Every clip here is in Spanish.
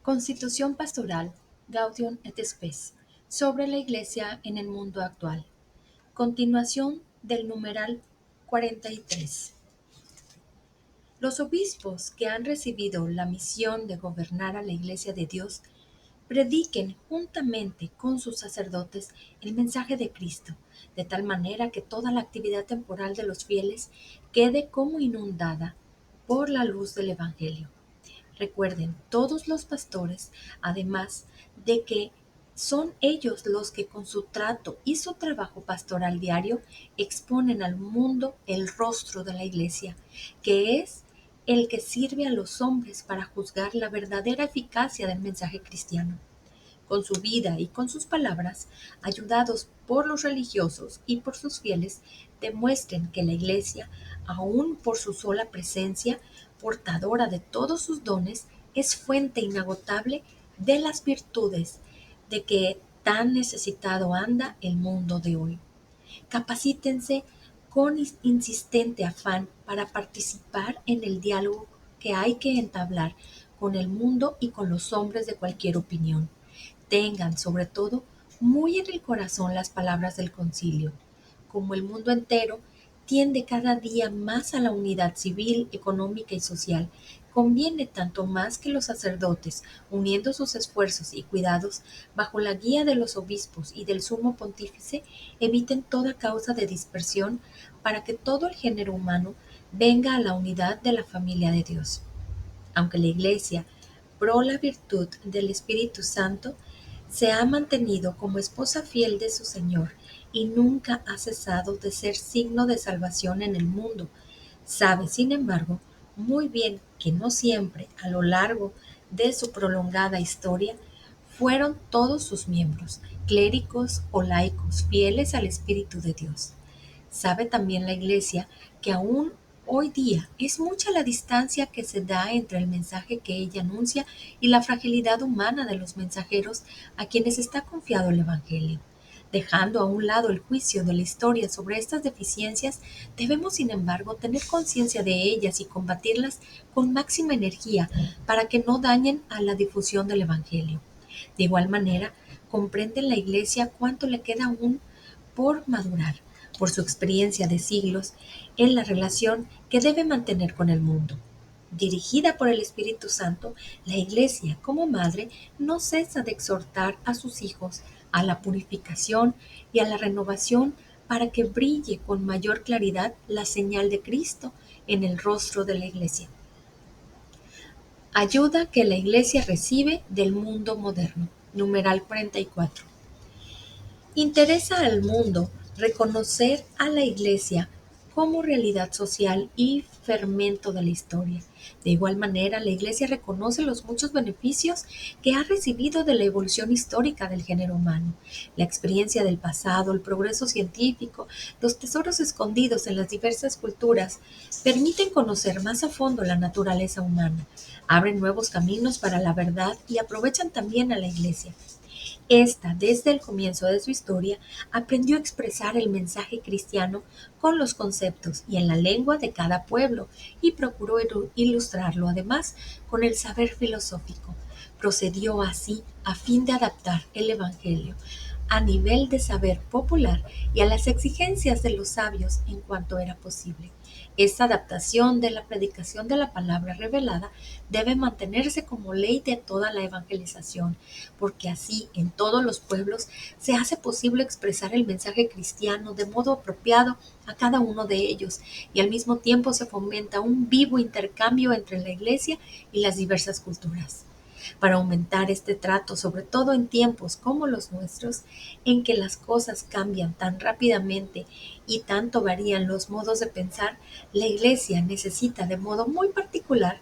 Constitución Pastoral Gaudium et Spes sobre la Iglesia en el mundo actual. Continuación del numeral 43. Los obispos que han recibido la misión de gobernar a la Iglesia de Dios prediquen juntamente con sus sacerdotes el mensaje de Cristo, de tal manera que toda la actividad temporal de los fieles quede como inundada por la luz del Evangelio. Recuerden, todos los pastores, además de que son ellos los que con su trato y su trabajo pastoral diario exponen al mundo el rostro de la Iglesia, que es el que sirve a los hombres para juzgar la verdadera eficacia del mensaje cristiano. Con su vida y con sus palabras, ayudados por los religiosos y por sus fieles, demuestren que la Iglesia, aun por su sola presencia, portadora de todos sus dones, es fuente inagotable de las virtudes de que tan necesitado anda el mundo de hoy. Capacítense con insistente afán para participar en el diálogo que hay que entablar con el mundo y con los hombres de cualquier opinión. Tengan, sobre todo, muy en el corazón las palabras del concilio. Como el mundo entero tiende cada día más a la unidad civil, económica y social, conviene tanto más que los sacerdotes, uniendo sus esfuerzos y cuidados bajo la guía de los obispos y del sumo pontífice, eviten toda causa de dispersión para que todo el género humano venga a la unidad de la familia de Dios. Aunque la Iglesia, pro la virtud del Espíritu Santo, se ha mantenido como esposa fiel de su Señor y nunca ha cesado de ser signo de salvación en el mundo, sabe, sin embargo, muy bien que no siempre, a lo largo de su prolongada historia, fueron todos sus miembros, clérigos o laicos, fieles al Espíritu de Dios. Sabe también la Iglesia que aún hoy día es mucha la distancia que se da entre el mensaje que ella anuncia y la fragilidad humana de los mensajeros a quienes está confiado el Evangelio. Dejando a un lado el juicio de la historia sobre estas deficiencias, debemos, sin embargo, tener conciencia de ellas y combatirlas con máxima energía para que no dañen a la difusión del Evangelio. De igual manera, comprende la Iglesia cuánto le queda aún por madurar, por su experiencia de siglos, en la relación que debe mantener con el mundo. Dirigida por el Espíritu Santo, la Iglesia, como madre, no cesa de exhortar a sus hijos a la purificación y a la renovación para que brille con mayor claridad la señal de Cristo en el rostro de la Iglesia. Ayuda que la Iglesia recibe del mundo moderno. Numeral 44. Interesa al mundo reconocer a la Iglesia como realidad social y fermento de la historia. De igual manera, la Iglesia reconoce los muchos beneficios que ha recibido de la evolución histórica del género humano. La experiencia del pasado, el progreso científico, los tesoros escondidos en las diversas culturas permiten conocer más a fondo la naturaleza humana, abren nuevos caminos para la verdad y aprovechan también a la Iglesia. Esta, desde el comienzo de su historia, aprendió a expresar el mensaje cristiano con los conceptos y en la lengua de cada pueblo y procuró ilustrarlo además con el saber filosófico. Procedió así a fin de adaptar el Evangelio a nivel de saber popular y a las exigencias de los sabios en cuanto era posible. Esta adaptación de la predicación de la palabra revelada debe mantenerse como ley de toda la evangelización, porque así en todos los pueblos se hace posible expresar el mensaje cristiano de modo apropiado a cada uno de ellos y al mismo tiempo se fomenta un vivo intercambio entre la Iglesia y las diversas culturas. Para aumentar este trato, sobre todo en tiempos como los nuestros, en que las cosas cambian tan rápidamente y tanto varían los modos de pensar, la Iglesia necesita de modo muy particular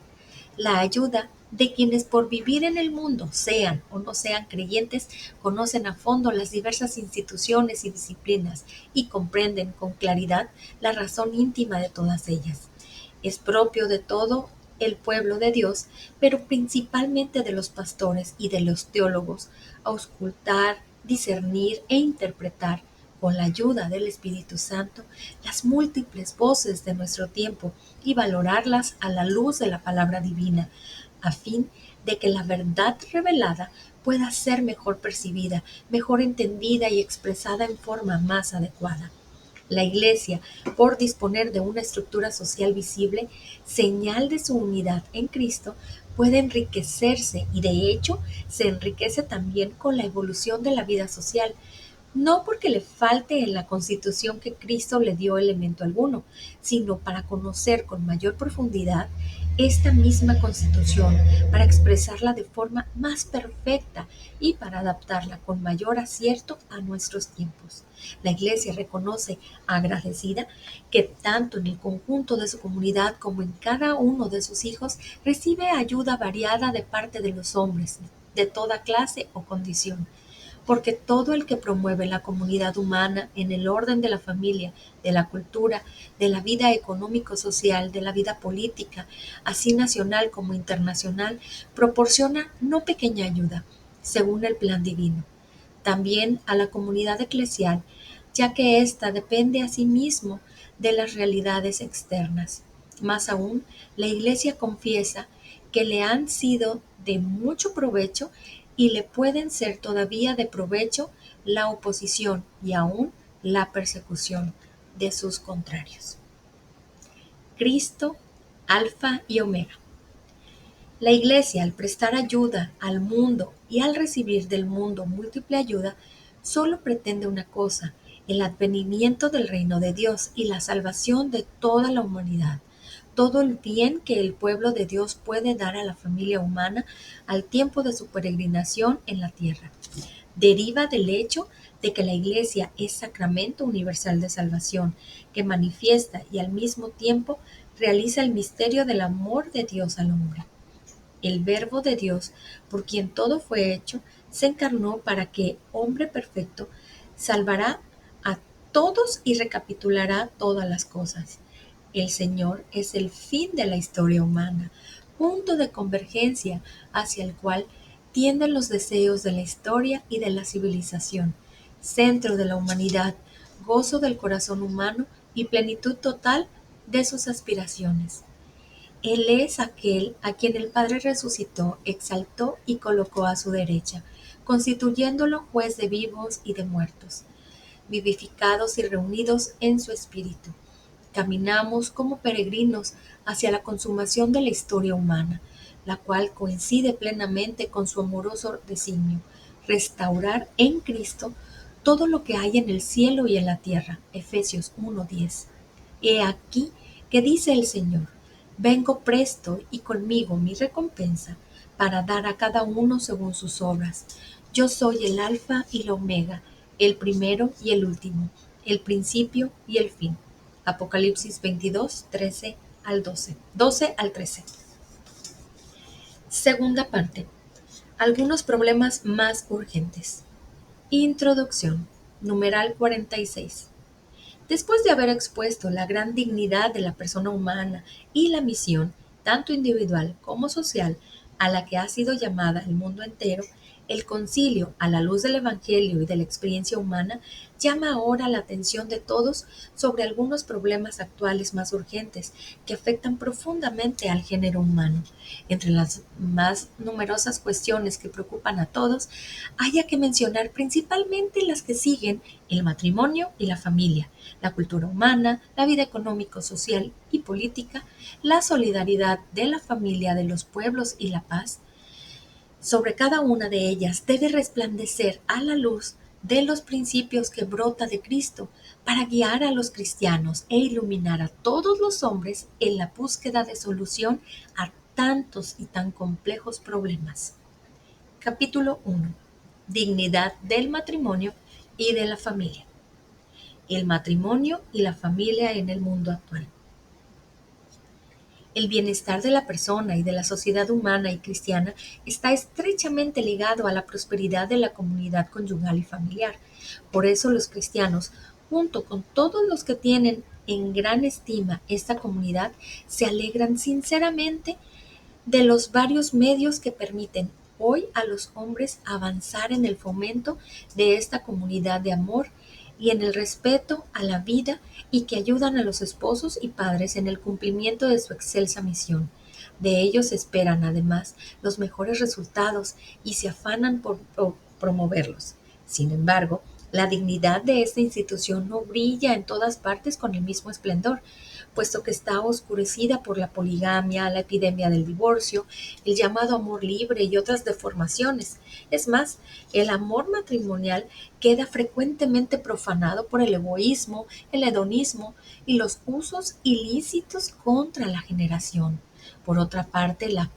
la ayuda de quienes por vivir en el mundo, sean o no sean creyentes, conocen a fondo las diversas instituciones y disciplinas y comprenden con claridad la razón íntima de todas ellas. Es propio de todo el pueblo de Dios, pero principalmente de los pastores y de los teólogos, auscultar, discernir e interpretar con la ayuda del Espíritu Santo las múltiples voces de nuestro tiempo y valorarlas a la luz de la palabra divina, a fin de que la verdad revelada pueda ser mejor percibida, mejor entendida y expresada en forma más adecuada. La Iglesia, por disponer de una estructura social visible, señal de su unidad en Cristo, puede enriquecerse y de hecho se enriquece también con la evolución de la vida social, no porque le falte en la constitución que Cristo le dio elemento alguno, sino para conocer con mayor profundidad esta misma constitución, para expresarla de forma más perfecta y para adaptarla con mayor acierto a nuestros tiempos. La Iglesia reconoce agradecida que tanto en el conjunto de su comunidad como en cada uno de sus hijos recibe ayuda variada de parte de los hombres, de toda clase o condición, porque todo el que promueve la comunidad humana en el orden de la familia, de la cultura, de la vida económico-social, de la vida política, así nacional como internacional, proporciona no pequeña ayuda, según el plan divino. También a la comunidad eclesial, ya que ésta depende asimismo de las realidades externas. Más aún, la Iglesia confiesa que le han sido de mucho provecho y le pueden ser todavía de provecho la oposición y aún la persecución de sus contrarios. Cristo, Alfa y Omega. La Iglesia, al prestar ayuda al mundo y al recibir del mundo múltiple ayuda, solo pretende una cosa: el advenimiento del reino de Dios y la salvación de toda la humanidad, todo el bien que el pueblo de Dios puede dar a la familia humana al tiempo de su peregrinación en la tierra. Deriva del hecho de que la Iglesia es sacramento universal de salvación, que manifiesta y al mismo tiempo realiza el misterio del amor de Dios al hombre. El Verbo de Dios, por quien todo fue hecho, se encarnó para que, hombre perfecto, salvará a todos y recapitulará todas las cosas. El Señor es el fin de la historia humana, punto de convergencia hacia el cual tienden los deseos de la historia y de la civilización, centro de la humanidad, gozo del corazón humano y plenitud total de sus aspiraciones. Él es aquel a quien el Padre resucitó, exaltó y colocó a su derecha, constituyéndolo juez de vivos y de muertos, vivificados y reunidos en su espíritu. Caminamos como peregrinos hacia la consumación de la historia humana, la cual coincide plenamente con su amoroso designio: restaurar en Cristo todo lo que hay en el cielo y en la tierra. Efesios 1:10. He aquí que dice el Señor: vengo presto y conmigo mi recompensa, para dar a cada uno según sus obras. Yo soy el Alfa y la Omega, el primero y el último, el principio y el fin. Apocalipsis 22, 13 al 12, 12 al 13. Segunda parte. Algunos problemas más urgentes. Introducción. Numeral 46. Después de haber expuesto la gran dignidad de la persona humana y la misión, tanto individual como social, a la que ha sido llamada el mundo entero, el Concilio, a la luz del Evangelio y de la experiencia humana, llama ahora la atención de todos sobre algunos problemas actuales más urgentes que afectan profundamente al género humano. Entre las más numerosas cuestiones que preocupan a todos, haya que mencionar principalmente las que siguen: el matrimonio y la familia, la cultura humana, la vida económico, social y política, la solidaridad de la familia, de los pueblos y la paz. Sobre cada una de ellas debe resplandecer a la luz de los principios que brota de Cristo, para guiar a los cristianos e iluminar a todos los hombres en la búsqueda de solución a tantos y tan complejos problemas. Capítulo 1. Dignidad del matrimonio y de la familia. El matrimonio y la familia en el mundo actual. El bienestar de la persona y de la sociedad humana y cristiana está estrechamente ligado a la prosperidad de la comunidad conyugal y familiar. Por eso los cristianos, junto con todos los que tienen en gran estima esta comunidad, se alegran sinceramente de los varios medios que permiten hoy a los hombres avanzar en el fomento de esta comunidad de amor y en el respeto a la vida, y que ayudan a los esposos y padres en el cumplimiento de su excelsa misión. De ellos esperan, además, los mejores resultados y se afanan por promoverlos. Sin embargo, la dignidad de esta institución no brilla en todas partes con el mismo esplendor, puesto que está oscurecida por la poligamia, la epidemia del divorcio, el llamado amor libre y otras deformaciones. Es más, el amor matrimonial queda frecuentemente profanado por el egoísmo, el hedonismo y los usos ilícitos contra la generación. Por otra parte, la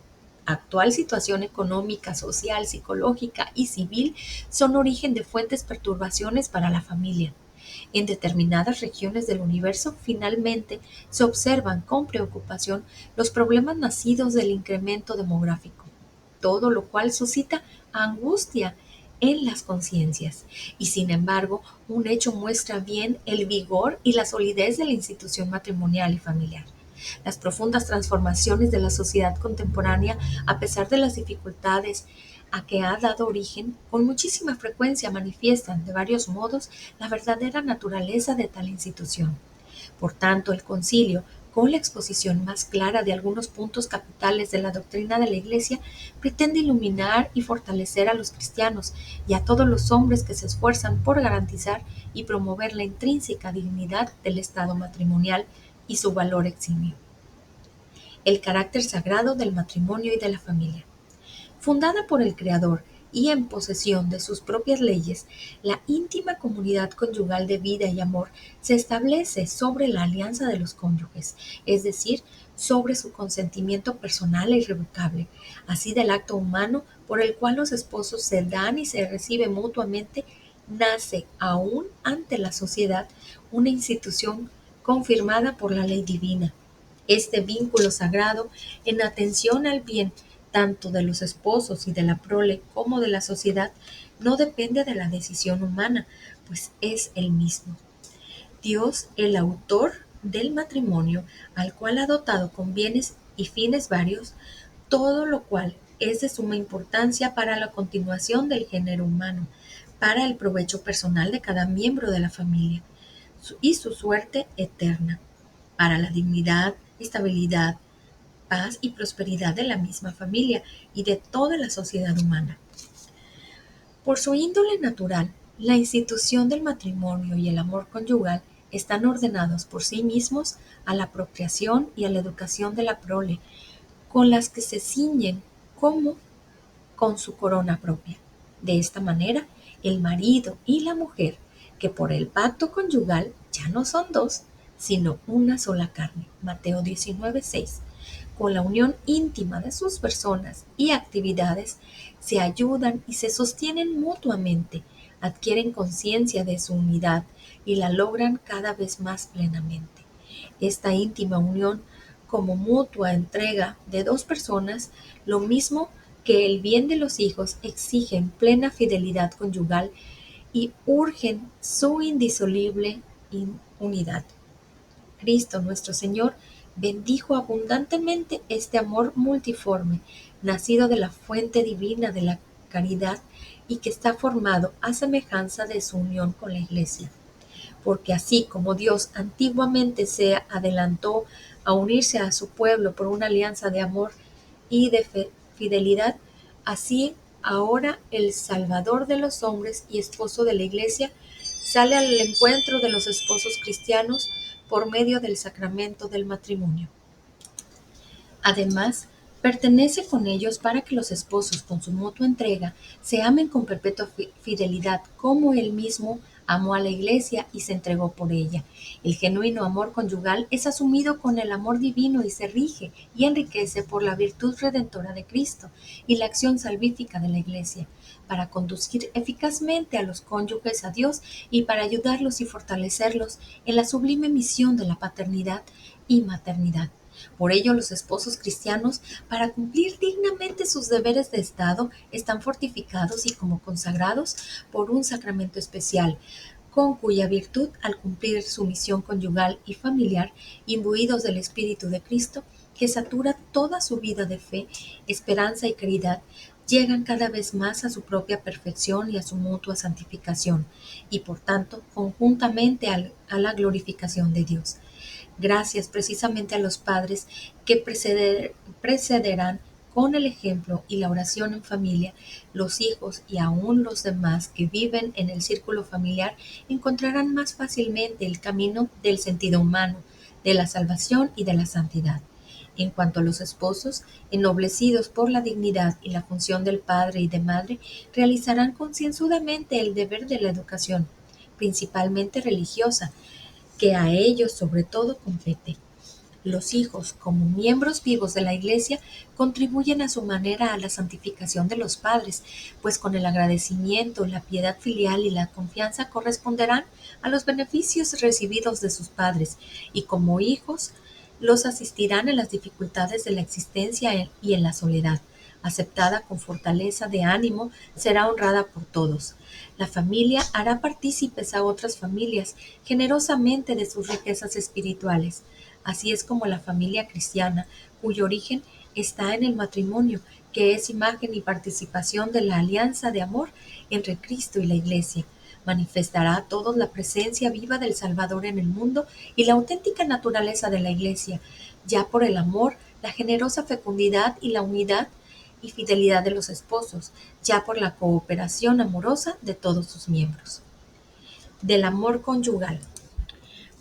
actual situación económica, social, psicológica y civil son origen de fuertes perturbaciones para la familia. En determinadas regiones del universo, finalmente, se observan con preocupación los problemas nacidos del incremento demográfico, todo lo cual suscita angustia en las conciencias. Y sin embargo, un hecho muestra bien el vigor y la solidez de la institución matrimonial y familiar. Las profundas transformaciones de la sociedad contemporánea, a pesar de las dificultades a que ha dado origen, con muchísima frecuencia manifiestan de varios modos la verdadera naturaleza de tal institución. Por tanto, el concilio, con la exposición más clara de algunos puntos capitales de la doctrina de la Iglesia, pretende iluminar y fortalecer a los cristianos y a todos los hombres que se esfuerzan por garantizar y promover la intrínseca dignidad del estado matrimonial y su valor eximio. El carácter sagrado del matrimonio y de la familia. Fundada por el Creador y en posesión de sus propias leyes, la íntima comunidad conyugal de vida y amor se establece sobre la alianza de los cónyuges, es decir, sobre su consentimiento personal e irrevocable, así del acto humano por el cual los esposos se dan y se reciben mutuamente, nace aún ante la sociedad una institución confirmada por la ley divina. Este vínculo sagrado, en atención al bien tanto de los esposos y de la prole como de la sociedad, no depende de la decisión humana, pues es el mismo. Dios, el autor del matrimonio, al cual ha dotado con bienes y fines varios, todo lo cual es de suma importancia para la continuación del género humano, para el provecho personal de cada miembro de la familia y su suerte eterna, para la dignidad, estabilidad, paz y prosperidad de la misma familia y de toda la sociedad humana. Por su índole natural, la institución del matrimonio y el amor conyugal están ordenados por sí mismos a la procreación y a la educación de la prole, con las que se ciñen como con su corona propia. De esta manera, el marido y la mujer, que por el pacto conyugal ya no son dos, sino una sola carne. Mateo 19:6. Con la unión íntima de sus personas y actividades, se ayudan y se sostienen mutuamente, adquieren conciencia de su unidad y la logran cada vez más plenamente. Esta íntima unión, como mutua entrega de dos personas, lo mismo que el bien de los hijos, exigen plena fidelidad conyugal y urgen su indisoluble unidad. Cristo nuestro Señor bendijo abundantemente este amor multiforme, nacido de la fuente divina de la caridad y que está formado a semejanza de su unión con la Iglesia. Porque así como Dios antiguamente se adelantó a unirse a su pueblo por una alianza de amor y de fidelidad, así ahora el Salvador de los hombres y esposo de la Iglesia sale al encuentro de los esposos cristianos por medio del sacramento del matrimonio. Además, pertenece con ellos para que los esposos, con su mutua entrega, se amen con perpetua fidelidad, como él mismo amó a la Iglesia y se entregó por ella. El genuino amor conyugal es asumido con el amor divino y se rige y enriquece por la virtud redentora de Cristo y la acción salvífica de la Iglesia, para conducir eficazmente a los cónyuges a Dios y para ayudarlos y fortalecerlos en la sublime misión de la paternidad y maternidad. Por ello, los esposos cristianos, para cumplir dignamente sus deberes de Estado, están fortificados y como consagrados por un sacramento especial, con cuya virtud, al cumplir su misión conyugal y familiar, imbuidos del Espíritu de Cristo, que satura toda su vida de fe, esperanza y caridad, llegan cada vez más a su propia perfección y a su mutua santificación, y por tanto, conjuntamente a la glorificación de Dios. Gracias precisamente a los padres que precederán con el ejemplo y la oración en familia, los hijos y aún los demás que viven en el círculo familiar encontrarán más fácilmente el camino del sentido humano, de la salvación y de la santidad. En cuanto a los esposos, ennoblecidos por la dignidad y la función del padre y de madre, realizarán concienzudamente el deber de la educación, principalmente religiosa, que a ellos sobre todo compete. Los hijos, como miembros vivos de la Iglesia, contribuyen a su manera a la santificación de los padres, pues con el agradecimiento, la piedad filial y la confianza corresponderán a los beneficios recibidos de sus padres, y como hijos los asistirán en las dificultades de la existencia y en la soledad. Aceptada con fortaleza de ánimo, será honrada por todos. La familia hará partícipes a otras familias generosamente de sus riquezas espirituales. Así es como la familia cristiana, cuyo origen está en el matrimonio, que es imagen y participación de la alianza de amor entre Cristo y la Iglesia, manifestará a todos la presencia viva del Salvador en el mundo y la auténtica naturaleza de la Iglesia, ya por el amor, la generosa fecundidad y la unidad y fidelidad de los esposos, ya por la cooperación amorosa de todos sus miembros. Del amor conyugal.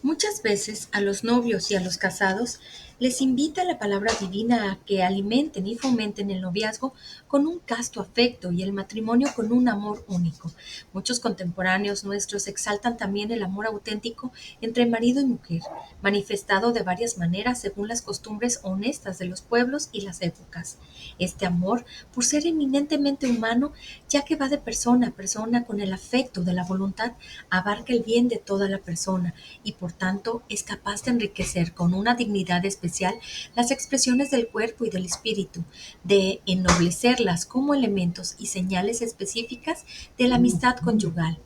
Muchas veces a los novios y a los casados les invita la palabra divina a que alimenten y fomenten el noviazgo con un casto afecto y el matrimonio con un amor único. Muchos contemporáneos nuestros exaltan también el amor auténtico entre marido y mujer, manifestado de varias maneras según las costumbres honestas de los pueblos y las épocas. Este amor, por ser eminentemente humano, ya que va de persona a persona con el afecto de la voluntad, abarca el bien de toda la persona y por tanto es capaz de enriquecer con una dignidad especial las expresiones del cuerpo y del espíritu, de ennoblecerlas como elementos y señales específicas de la amistad conyugal.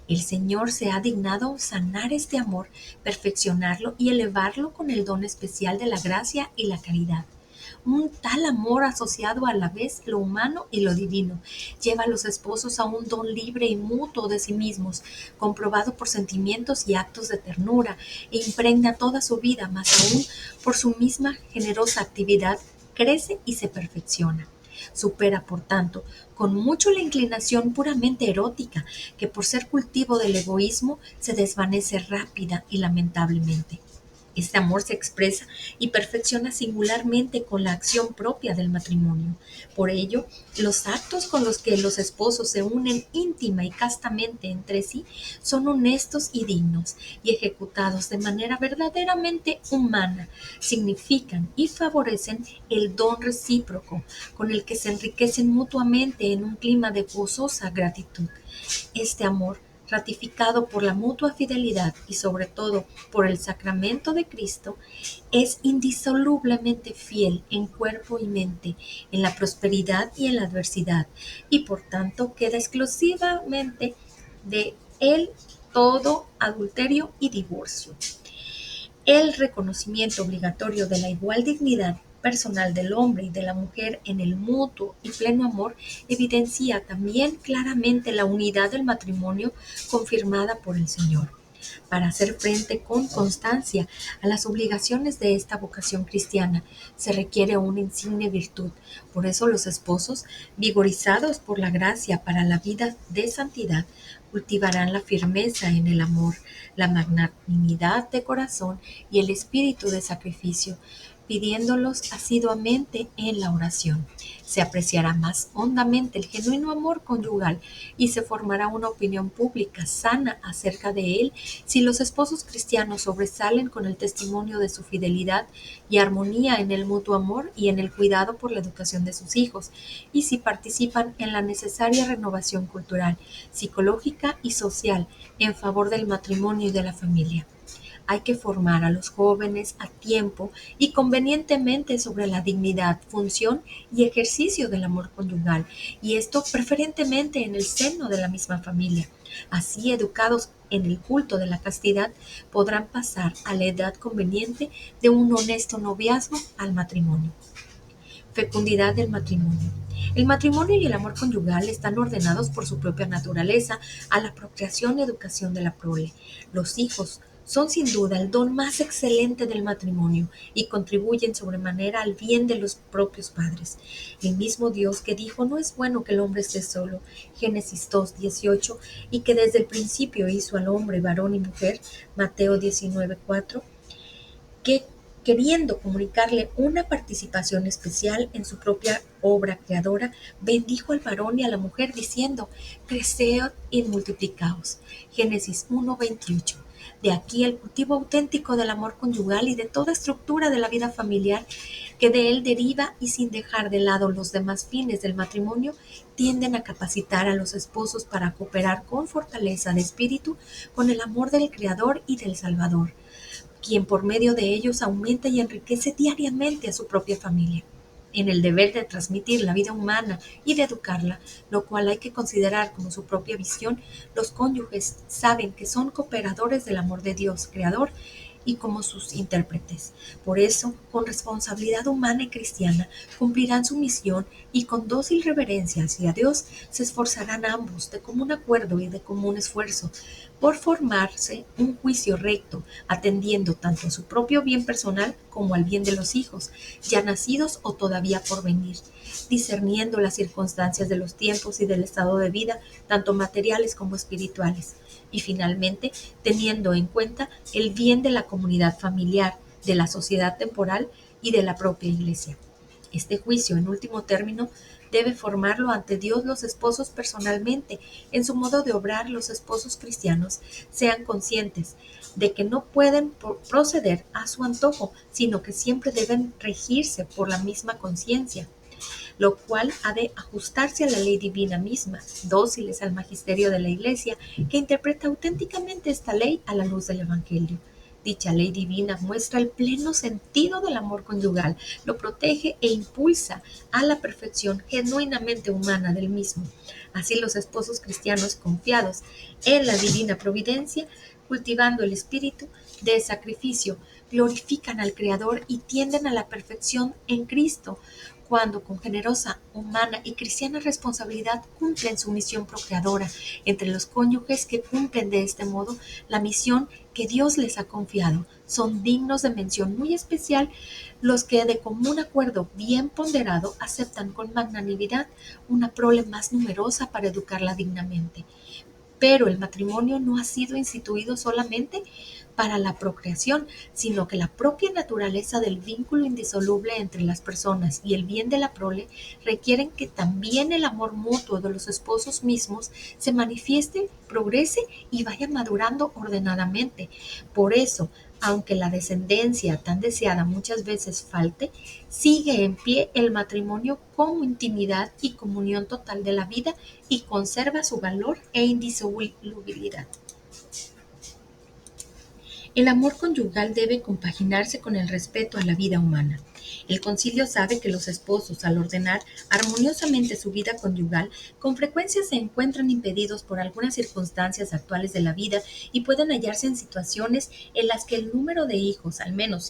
El Señor se ha dignado sanar este amor, perfeccionarlo y elevarlo con el don especial de la gracia y la caridad. Un tal amor asociado a la vez lo humano y lo divino lleva a los esposos a un don libre y mutuo de sí mismos, comprobado por sentimientos y actos de ternura, e impregna toda su vida, más aún por su misma generosa actividad, crece y se perfecciona. Supera, por tanto, con mucho la inclinación puramente erótica, que por ser cultivo del egoísmo se desvanece rápida y lamentablemente. Este amor se expresa y perfecciona singularmente con la acción propia del matrimonio. Por ello, los actos con los que los esposos se unen íntima y castamente entre sí son honestos y dignos, y ejecutados de manera verdaderamente humana, significan y favorecen el don recíproco con el que se enriquecen mutuamente en un clima de gozosa gratitud. Este amor, ratificado por la mutua fidelidad y sobre todo por el sacramento de Cristo, es indisolublemente fiel en cuerpo y mente, en la prosperidad y en la adversidad, y por tanto queda exclusivamente de él todo adulterio y divorcio. El reconocimiento obligatorio de la igual dignidad personal del hombre y de la mujer en el mutuo y pleno amor evidencia también claramente la unidad del matrimonio confirmada por el Señor. Para hacer frente con constancia a las obligaciones de esta vocación cristiana se requiere una insigne virtud. Por eso los esposos, vigorizados por la gracia para la vida de santidad, cultivarán la firmeza en el amor, la magnanimidad de corazón y el espíritu de sacrificio, pidiéndolos asiduamente en la oración. Se apreciará más hondamente el genuino amor conyugal y se formará una opinión pública sana acerca de él si los esposos cristianos sobresalen con el testimonio de su fidelidad y armonía en el mutuo amor y en el cuidado por la educación de sus hijos, y si participan en la necesaria renovación cultural, psicológica y social en favor del matrimonio y de la familia. Hay que formar a los jóvenes a tiempo y convenientemente sobre la dignidad, función y ejercicio del amor conyugal, y esto preferentemente en el seno de la misma familia. Así, educados en el culto de la castidad, podrán pasar a la edad conveniente de un honesto noviazgo al matrimonio. Fecundidad del matrimonio. El matrimonio y el amor conyugal están ordenados por su propia naturaleza a la procreación y educación de la prole. Los hijos son sin duda el don más excelente del matrimonio y contribuyen sobremanera al bien de los propios padres. El mismo Dios que dijo no es bueno que el hombre esté solo, Génesis 2:18, y que desde el principio hizo al hombre varón y mujer, Mateo 19:4, que queriendo comunicarle una participación especial en su propia obra creadora, bendijo al varón y a la mujer diciendo, creced y multiplicaos. Génesis 1:28. De aquí el cultivo auténtico del amor conyugal y de toda estructura de la vida familiar que de él deriva y sin dejar de lado los demás fines del matrimonio, tienden a capacitar a los esposos para cooperar con fortaleza de espíritu con el amor del Creador y del Salvador, quien por medio de ellos aumenta y enriquece diariamente a su propia familia, en el deber de transmitir la vida humana y de educarla, lo cual hay que considerar como su propia visión. Los cónyuges saben que son cooperadores del amor de Dios, Creador, y como sus intérpretes. Por eso, con responsabilidad humana y cristiana, cumplirán su misión y con dócil reverencia hacia Dios se esforzarán ambos de común acuerdo y de común esfuerzo por formarse un juicio recto, atendiendo tanto a su propio bien personal como al bien de los hijos, ya nacidos o todavía por venir, discerniendo las circunstancias de los tiempos y del estado de vida, tanto materiales como espirituales, y finalmente teniendo en cuenta el bien de la comunidad familiar, de la sociedad temporal y de la propia Iglesia. Este juicio, en último término, debe formarlo ante Dios los esposos personalmente. En su modo de obrar, los esposos cristianos sean conscientes de que no pueden proceder a su antojo, sino que siempre deben regirse por la misma conciencia, lo cual ha de ajustarse a la ley divina misma, dóciles al magisterio de la Iglesia, que interpreta auténticamente esta ley a la luz del Evangelio. Dicha ley divina muestra el pleno sentido del amor conyugal, lo protege e impulsa a la perfección genuinamente humana del mismo. Así los esposos cristianos confiados en la divina providencia, cultivando el espíritu de sacrificio, glorifican al Creador y tienden a la perfección en Cristo, cuando con generosa, humana y cristiana responsabilidad cumplen su misión procreadora. Entre los cónyuges que cumplen de este modo la misión que Dios les ha confiado, son dignos de mención muy especial los que de común acuerdo bien ponderado aceptan con magnanimidad una prole más numerosa para educarla dignamente. Pero el matrimonio no ha sido instituido solamente para la procreación, sino que la propia naturaleza del vínculo indisoluble entre las personas y el bien de la prole requieren que también el amor mutuo de los esposos mismos se manifieste, progrese y vaya madurando ordenadamente. Por eso, aunque la descendencia tan deseada muchas veces falte, sigue en pie el matrimonio como intimidad y comunión total de la vida y conserva su valor e indisolubilidad. El amor conyugal debe compaginarse con el respeto a la vida humana. El Concilio sabe que los esposos, al ordenar armoniosamente su vida conyugal, con frecuencia se encuentran impedidos por algunas circunstancias actuales de la vida y pueden hallarse en situaciones en las que el número de hijos, al menos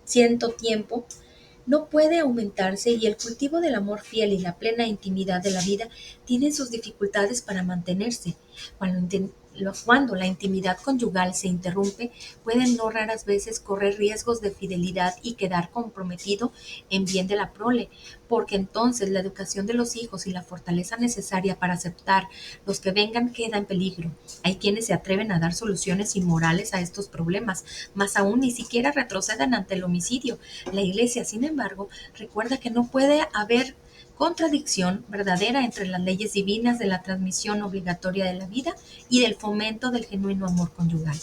ciento tiempo, no puede aumentarse y el cultivo del amor fiel y la plena intimidad de la vida tienen sus dificultades para mantenerse. Cuando la intimidad conyugal se interrumpe, pueden no raras veces correr riesgos de fidelidad y quedar comprometido en bien de la prole, porque entonces la educación de los hijos y la fortaleza necesaria para aceptar los que vengan queda en peligro. Hay quienes se atreven a dar soluciones inmorales a estos problemas, más aún ni siquiera retroceden ante el homicidio. La Iglesia, sin embargo, recuerda que no puede haber contradicción verdadera entre las leyes divinas de la transmisión obligatoria de la vida y del fomento del genuino amor conyugal.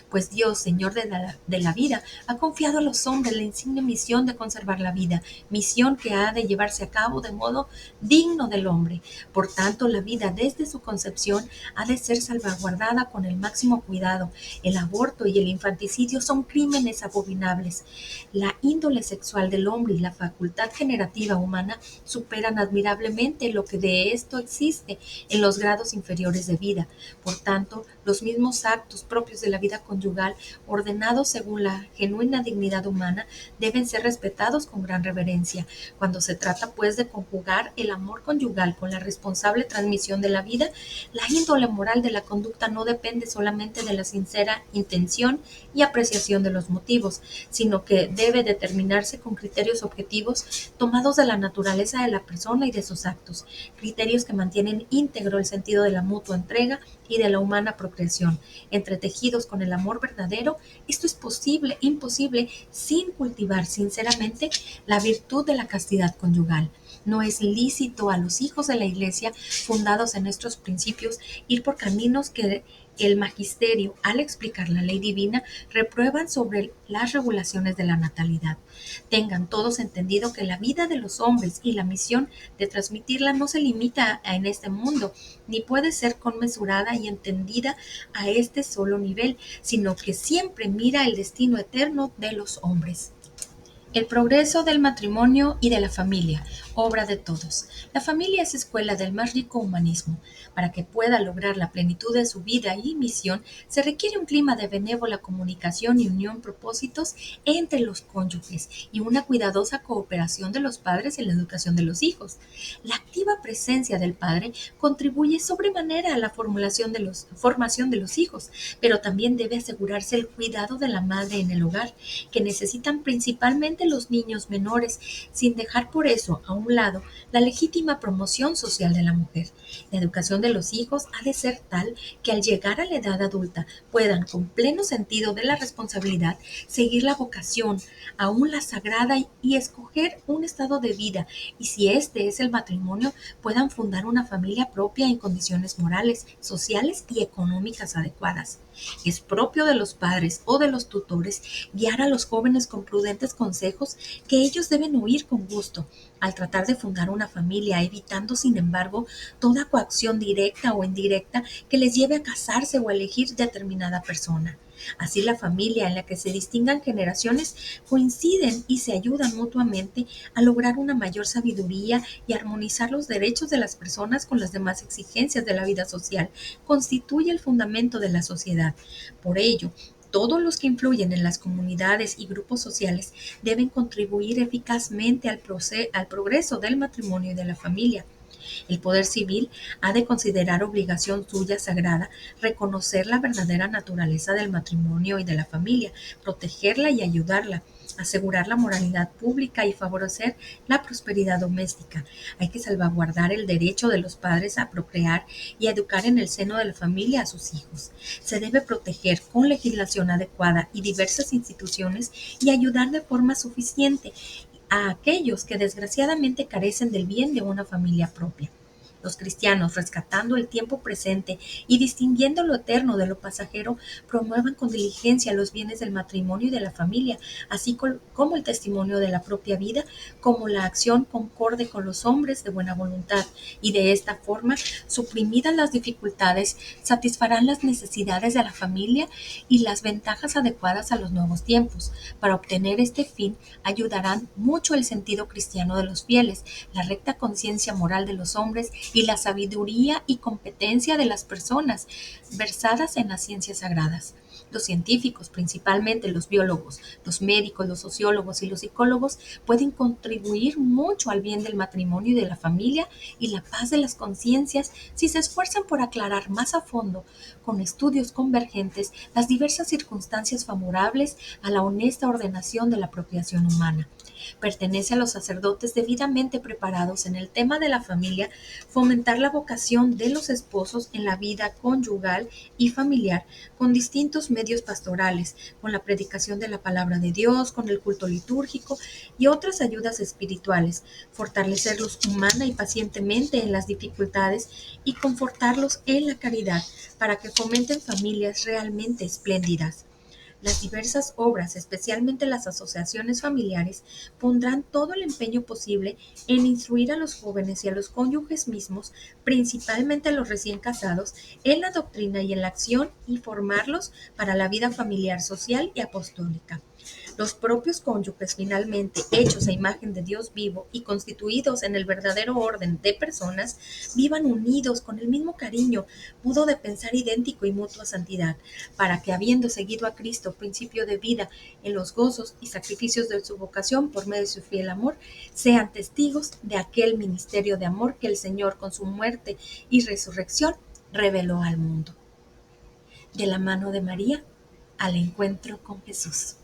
Pues Dios, Señor de la vida, ha confiado a los hombres la insigne misión de conservar la vida, misión que ha de llevarse a cabo de modo digno del hombre. Por tanto, la vida desde su concepción ha de ser salvaguardada con el máximo cuidado. El aborto y el infanticidio son crímenes abominables. La índole sexual del hombre y la facultad generativa humana superan admirablemente lo que de esto existe en los grados inferiores de vida. Por tanto, los mismos actos propios de la vida vida conyugal, ordenados según la genuina dignidad humana, deben ser respetados con gran reverencia. Cuando se trata, pues, de conjugar el amor conyugal con la responsable transmisión de la vida, la índole moral de la conducta no depende solamente de la sincera intención y apreciación de los motivos, sino que debe determinarse con criterios objetivos tomados de la naturaleza de la persona y de sus actos, criterios que mantienen íntegro el sentido de la mutua entrega y de la humana procreación. Entretejidos con el amor verdadero, esto es imposible sin cultivar sinceramente la virtud de la castidad conyugal. No es lícito a los hijos de la Iglesia, fundados en estos principios, ir por caminos que el magisterio, al explicar la ley divina, reprueban sobre las regulaciones de la natalidad. Tengan todos entendido que la vida de los hombres y la misión de transmitirla no se limita en este mundo, ni puede ser conmensurada y entendida a este solo nivel, sino que siempre mira el destino eterno de los hombres. El progreso del matrimonio y de la familia, obra de todos. La familia es escuela del más rico humanismo. Para que pueda lograr la plenitud de su vida y misión, se requiere un clima de benévola comunicación y unión propósitos entre los cónyuges y una cuidadosa cooperación de los padres en la educación de los hijos. La activa presencia del padre contribuye sobremanera a la formación de los hijos, pero también debe asegurarse el cuidado de la madre en el hogar, que necesitan principalmente los niños menores, sin dejar por eso a un lado la legítima promoción social de la mujer. La educación de los hijos ha de ser tal que al llegar a la edad adulta puedan, con pleno sentido de la responsabilidad, seguir la vocación, aún la sagrada, y escoger un estado de vida, y si este es el matrimonio, puedan fundar una familia propia en condiciones morales, sociales y económicas adecuadas. Es propio de los padres o de los tutores guiar a los jóvenes con prudentes consejos que ellos deben oír con gusto al tratar de fundar una familia, evitando, sin embargo, toda coacción directa o indirecta que les lleve a casarse o a elegir determinada persona. Así la familia en la que se distingan generaciones coinciden y se ayudan mutuamente a lograr una mayor sabiduría y armonizar los derechos de las personas con las demás exigencias de la vida social. Constituye el fundamento de la sociedad. Por ello, todos los que influyen en las comunidades y grupos sociales deben contribuir eficazmente al progreso del matrimonio y de la familia. El poder civil ha de considerar obligación suya sagrada reconocer la verdadera naturaleza del matrimonio y de la familia, protegerla y ayudarla, asegurar la moralidad pública y favorecer la prosperidad doméstica. Hay que salvaguardar el derecho de los padres a procrear y a educar en el seno de la familia a sus hijos. Se debe proteger con legislación adecuada y diversas instituciones y ayudar de forma suficiente a aquellos que desgraciadamente carecen del bien de una familia propia. Los cristianos, rescatando el tiempo presente y distinguiendo lo eterno de lo pasajero, promuevan con diligencia los bienes del matrimonio y de la familia, así como el testimonio de la propia vida, como la acción concorde con los hombres de buena voluntad, y de esta forma, suprimidas las dificultades, satisfarán las necesidades de la familia y las ventajas adecuadas a los nuevos tiempos. Para obtener este fin, ayudarán mucho el sentido cristiano de los fieles, la recta conciencia moral de los hombres y la sabiduría y competencia de las personas versadas en las ciencias sagradas. Los científicos, principalmente los biólogos, los médicos, los sociólogos y los psicólogos, pueden contribuir mucho al bien del matrimonio y de la familia y la paz de las conciencias si se esfuerzan por aclarar más a fondo, con estudios convergentes, las diversas circunstancias favorables a la honesta ordenación de la procreación humana. Pertenece a los sacerdotes debidamente preparados en el tema de la familia fomentar la vocación de los esposos en la vida conyugal y familiar con distintos medios pastorales, con la predicación de la palabra de Dios, con el culto litúrgico y otras ayudas espirituales, fortalecerlos humana y pacientemente en las dificultades y confortarlos en la caridad para que fomenten familias realmente espléndidas. Las diversas obras, especialmente las asociaciones familiares, pondrán todo el empeño posible en instruir a los jóvenes y a los cónyuges mismos, principalmente a los recién casados, en la doctrina y en la acción y formarlos para la vida familiar, social y apostólica. Los propios cónyuges, finalmente hechos a imagen de Dios vivo y constituidos en el verdadero orden de personas, vivan unidos con el mismo cariño, modo de pensar idéntico y mutua santidad, para que, habiendo seguido a Cristo, principio de vida, en los gozos y sacrificios de su vocación por medio de su fiel amor, sean testigos de aquel ministerio de amor que el Señor, con su muerte y resurrección, reveló al mundo. De la mano de María, al encuentro con Jesús.